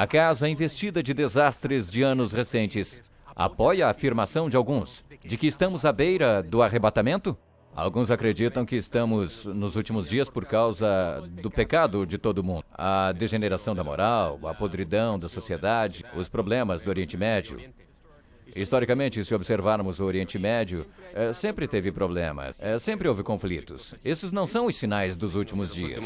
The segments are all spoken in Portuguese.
Acaso a investida de desastres de anos recentes apoia a afirmação de alguns de que estamos à beira do arrebatamento? Alguns acreditam que estamos nos últimos dias por causa do pecado de todo mundo. A degeneração da moral, a podridão da sociedade, os problemas do Oriente Médio. Historicamente, se observarmos o Oriente Médio, sempre teve problemas, sempre houve conflitos. Esses não são os sinais dos últimos dias.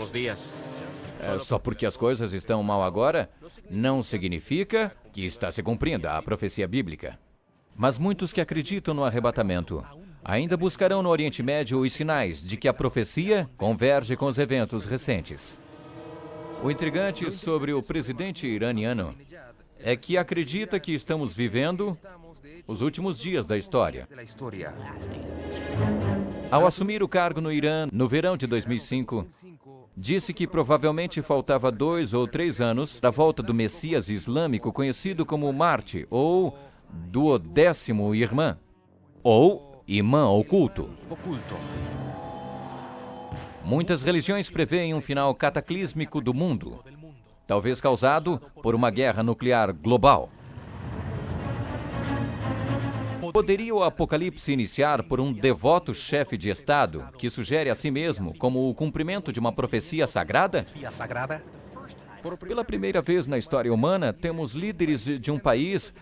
Só porque as coisas estão mal agora, não significa que está se cumprindo a profecia bíblica. Mas muitos que acreditam no arrebatamento ainda buscarão no Oriente Médio os sinais de que a profecia converge com os eventos recentes. O intrigante sobre o presidente iraniano é que acredita que estamos vivendo os últimos dias da história. Ao assumir o cargo no Irã, no verão de 2005, disse que provavelmente faltava 2 ou 3 anos da volta do Messias islâmico conhecido como Marte, ou Duodécimo Irmã, ou Imã oculto. Muitas religiões preveem um final cataclísmico do mundo, talvez causado por uma guerra nuclear global. Poderia o Apocalipse iniciar por um devoto chefe de Estado que sugere a si mesmo como o cumprimento de uma profecia sagrada? Pela primeira vez na história humana, temos líderes de um país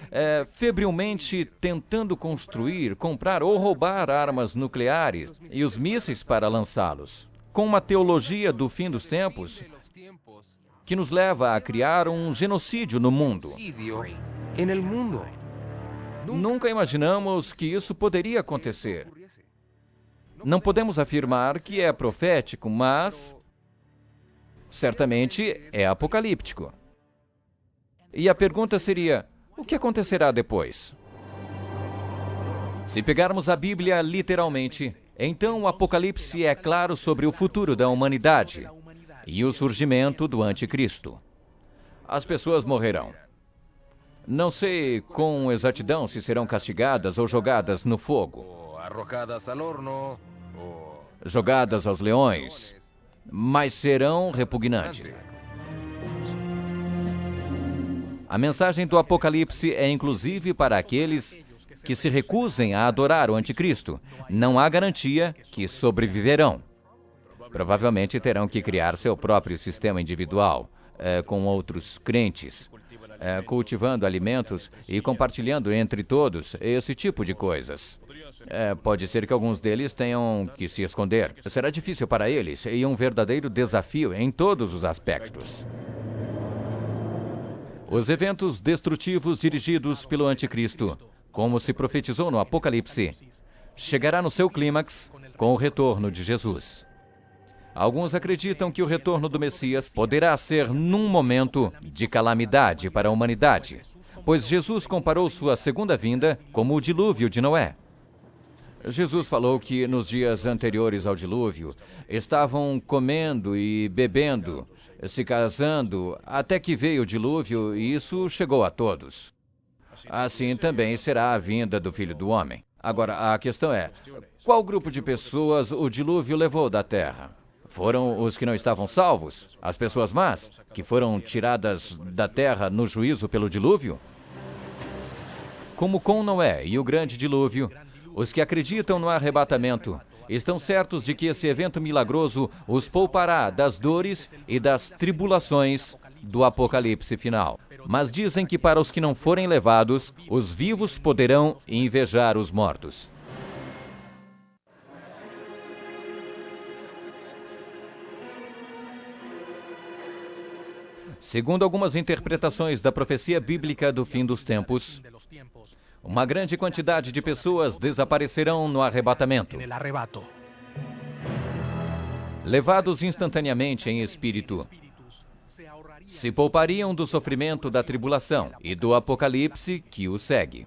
febrilmente tentando construir, comprar ou roubar armas nucleares e os mísseis para lançá-los, com uma teologia do fim dos tempos que nos leva a criar um genocídio no mundo. Nunca imaginamos que isso poderia acontecer. Não podemos afirmar que é profético, mas certamente é apocalíptico. E a pergunta seria, o que acontecerá depois? Se pegarmos a Bíblia literalmente, então o Apocalipse é claro sobre o futuro da humanidade e o surgimento do Anticristo. As pessoas morrerão. Não sei com exatidão se serão castigadas ou jogadas no fogo, jogadas aos leões, mas serão repugnantes. A mensagem do Apocalipse é inclusive para aqueles que se recusem a adorar o Anticristo. Não há garantia que sobreviverão. Provavelmente terão que criar seu próprio sistema individual, com outros crentes, cultivando alimentos e compartilhando entre todos esse tipo de coisas. Pode ser que alguns deles tenham que se esconder. Será difícil para eles e um verdadeiro desafio em todos os aspectos. Os eventos destrutivos dirigidos pelo Anticristo, como se profetizou no Apocalipse, chegará no seu clímax com o retorno de Jesus. Alguns acreditam que o retorno do Messias poderá ser num momento de calamidade para a humanidade, pois Jesus comparou sua segunda vinda como o dilúvio de Noé. Jesus falou que nos dias anteriores ao dilúvio estavam comendo e bebendo, se casando, até que veio o dilúvio e isso chegou a todos. Assim também será a vinda do Filho do Homem. Agora, a questão é, qual grupo de pessoas o dilúvio levou da terra? Foram os que não estavam salvos? As pessoas más, que foram tiradas da terra no juízo pelo dilúvio? Como com Noé e o grande dilúvio, os que acreditam no arrebatamento estão certos de que esse evento milagroso os poupará das dores e das tribulações do Apocalipse final. Mas dizem que para os que não forem levados, os vivos poderão invejar os mortos. Segundo algumas interpretações da profecia bíblica do fim dos tempos, uma grande quantidade de pessoas desaparecerão no arrebatamento, levados instantaneamente em espírito. Se poupariam do sofrimento da tribulação e do apocalipse que o segue.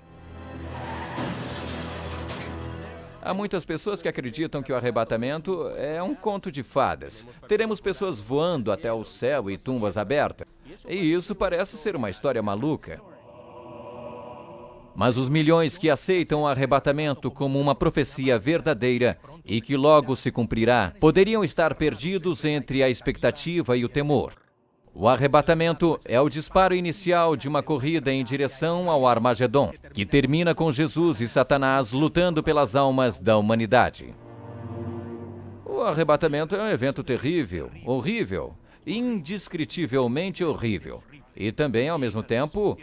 Há muitas pessoas que acreditam que o arrebatamento é um conto de fadas. Teremos pessoas voando até o céu e tumbas abertas. E isso parece ser uma história maluca. Mas os milhões que aceitam o arrebatamento como uma profecia verdadeira e que logo se cumprirá, poderiam estar perdidos entre a expectativa e o temor. O arrebatamento é o disparo inicial de uma corrida em direção ao Armagedon, que termina com Jesus e Satanás lutando pelas almas da humanidade. O arrebatamento é um evento terrível, horrível, indescritivelmente horrível, e também, ao mesmo tempo,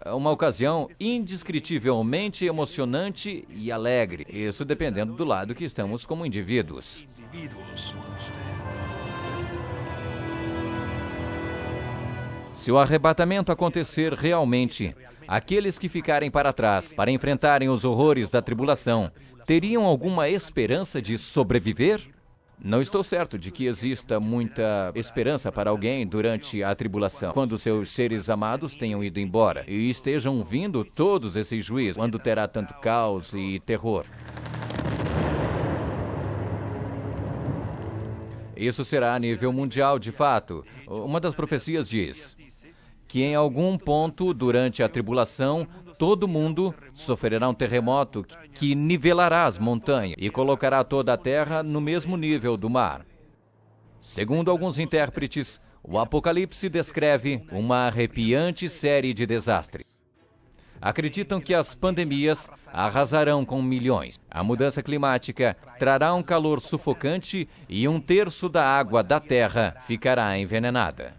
uma ocasião indescritivelmente emocionante e alegre, isso dependendo do lado que estamos como indivíduos. Se o arrebatamento acontecer realmente, aqueles que ficarem para trás para enfrentarem os horrores da tribulação, teriam alguma esperança de sobreviver? Não estou certo de que exista muita esperança para alguém durante a tribulação, quando seus seres amados tenham ido embora e estejam vindo todos esses juízos, quando terá tanto caos e terror. Isso será a nível mundial, de fato. Uma das profecias diz que em algum ponto durante a tribulação, todo mundo sofrerá um terremoto que nivelará as montanhas e colocará toda a terra no mesmo nível do mar. Segundo alguns intérpretes, o Apocalipse descreve uma arrepiante série de desastres. Acreditam que as pandemias arrasarão com milhões. A mudança climática trará um calor sufocante e 1/3 da água da terra ficará envenenada.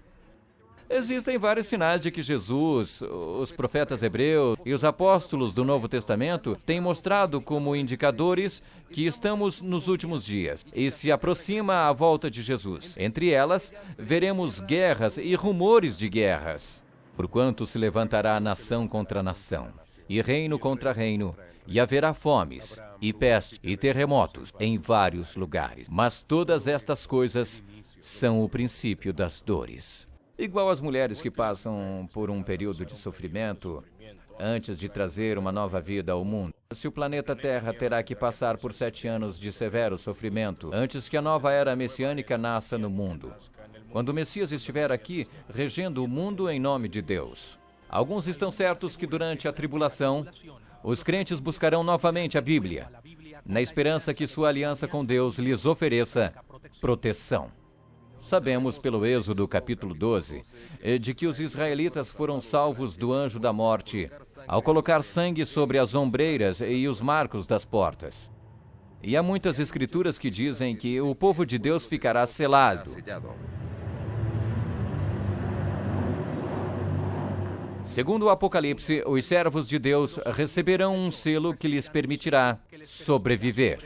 Existem vários sinais de que Jesus, os profetas hebreus e os apóstolos do Novo Testamento têm mostrado como indicadores que estamos nos últimos dias e se aproxima a volta de Jesus. Entre elas, veremos guerras e rumores de guerras. Porquanto se levantará nação contra nação, e reino contra reino, e haverá fomes, e peste, e terremotos em vários lugares. Mas todas estas coisas são o princípio das dores. Igual as mulheres que passam por um período de sofrimento antes de trazer uma nova vida ao mundo. Se o planeta Terra terá que passar por 7 anos de severo sofrimento antes que a nova era messiânica nasça no mundo. Quando o Messias estiver aqui, regendo o mundo em nome de Deus. Alguns estão certos que durante a tribulação, os crentes buscarão novamente a Bíblia, na esperança que sua aliança com Deus lhes ofereça proteção. Sabemos pelo Êxodo capítulo 12, de que os israelitas foram salvos do anjo da morte ao colocar sangue sobre as ombreiras e os marcos das portas. E há muitas escrituras que dizem que o povo de Deus ficará selado. Segundo o Apocalipse, os servos de Deus receberão um selo que lhes permitirá sobreviver.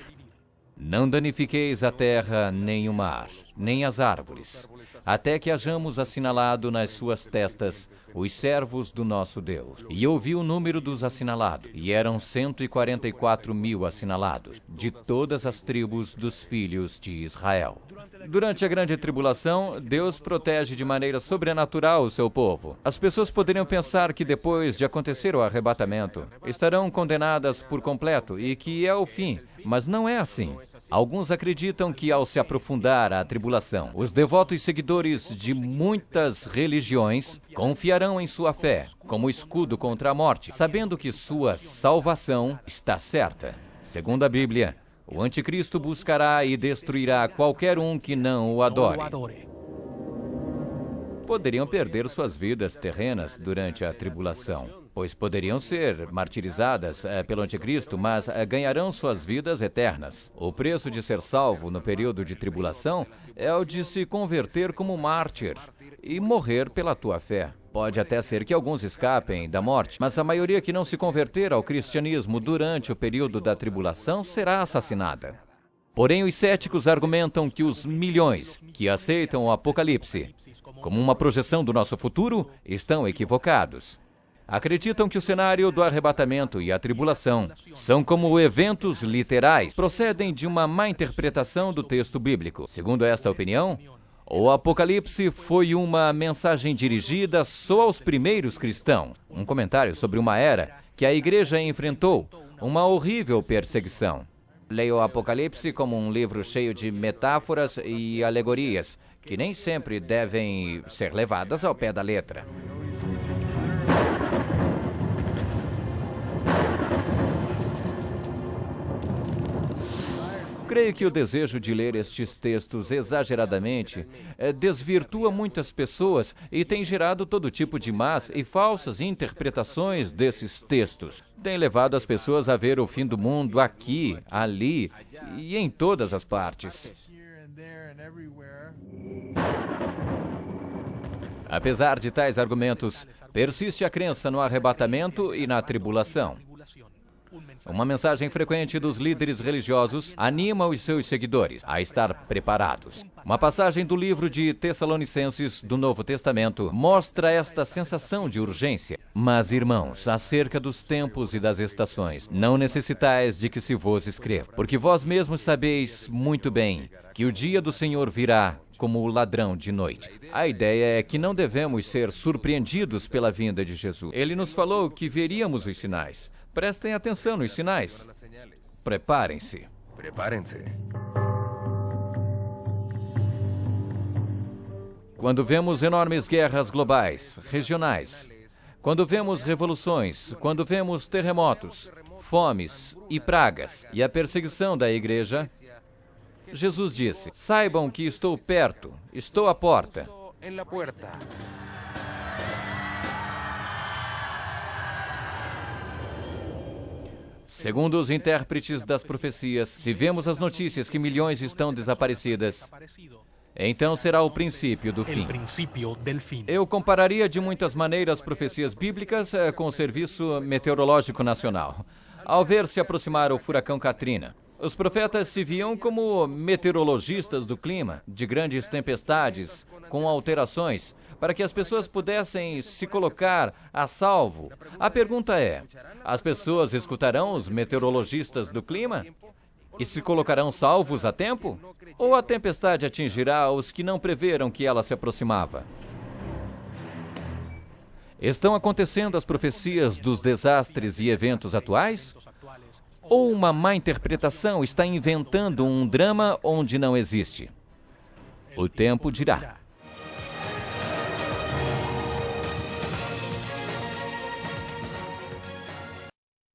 Não danifiqueis a terra, nem o mar, nem as árvores, até que hajamos assinalado nas suas testas os servos do nosso Deus. E ouvi o número dos assinalados, e eram 144.000 assinalados, de todas as tribos dos filhos de Israel. Durante a grande tribulação, Deus protege de maneira sobrenatural o seu povo. As pessoas poderiam pensar que depois de acontecer o arrebatamento, estarão condenadas por completo e que é o fim, mas não é assim. Alguns acreditam que ao se aprofundar a tribulação, os devotos seguidores de muitas religiões confiarão em sua fé como escudo contra a morte, sabendo que sua salvação está certa. Segundo a Bíblia, o anticristo buscará e destruirá qualquer um que não o adore. Poderiam perder suas vidas terrenas durante a tribulação, pois poderiam ser martirizadas pelo anticristo, mas ganharão suas vidas eternas. O preço de ser salvo no período de tribulação é o de se converter como mártir e morrer pela tua fé. Pode até ser que alguns escapem da morte, mas a maioria que não se converter ao cristianismo durante o período da tribulação será assassinada. Porém, os céticos argumentam que os milhões que aceitam o Apocalipse como uma projeção do nosso futuro estão equivocados. Acreditam que o cenário do arrebatamento e a tribulação são como eventos literais, procedem de uma má interpretação do texto bíblico. Segundo esta opinião, o Apocalipse foi uma mensagem dirigida só aos primeiros cristãos. Um comentário sobre uma era que a igreja enfrentou uma horrível perseguição. Leia o Apocalipse como um livro cheio de metáforas e alegorias, que nem sempre devem ser levadas ao pé da letra. creio que o desejo de ler estes textos exageradamente desvirtua muitas pessoas e tem gerado todo tipo de más e falsas interpretações desses textos. Tem levado as pessoas a ver o fim do mundo aqui, ali e em todas as partes. Apesar de tais argumentos, persiste a crença no arrebatamento e na tribulação. Uma mensagem frequente dos líderes religiosos anima os seus seguidores a estar preparados. Uma passagem do livro de Tessalonicenses do Novo Testamento mostra esta sensação de urgência. Mas, irmãos, acerca dos tempos e das estações, não necessitais de que se vos escreva, porque vós mesmos sabeis muito bem que o dia do Senhor virá como o ladrão de noite. A ideia é que não devemos ser surpreendidos pela vinda de Jesus. Ele nos falou que veríamos os sinais. Prestem atenção nos sinais. Preparem-se. Quando vemos enormes guerras globais, regionais, quando vemos revoluções, quando vemos terremotos, fomes e pragas e a perseguição da igreja, Jesus disse: saibam que estou perto, estou à porta. Segundo os intérpretes das profecias, se vemos as notícias que milhões estão desaparecidas, então será o princípio do fim. Eu compararia de muitas maneiras profecias bíblicas com o Serviço Meteorológico Nacional. Ao ver se aproximar o furacão Katrina, os profetas se viam como meteorologistas do clima, de grandes tempestades, com alterações, para que as pessoas pudessem se colocar a salvo. A pergunta é: as pessoas escutarão os meteorologistas do clima? E se colocarão salvos a tempo? Ou a tempestade atingirá os que não preveram que ela se aproximava? Estão acontecendo as profecias dos desastres e eventos atuais? Ou uma má interpretação está inventando um drama onde não existe? O tempo dirá.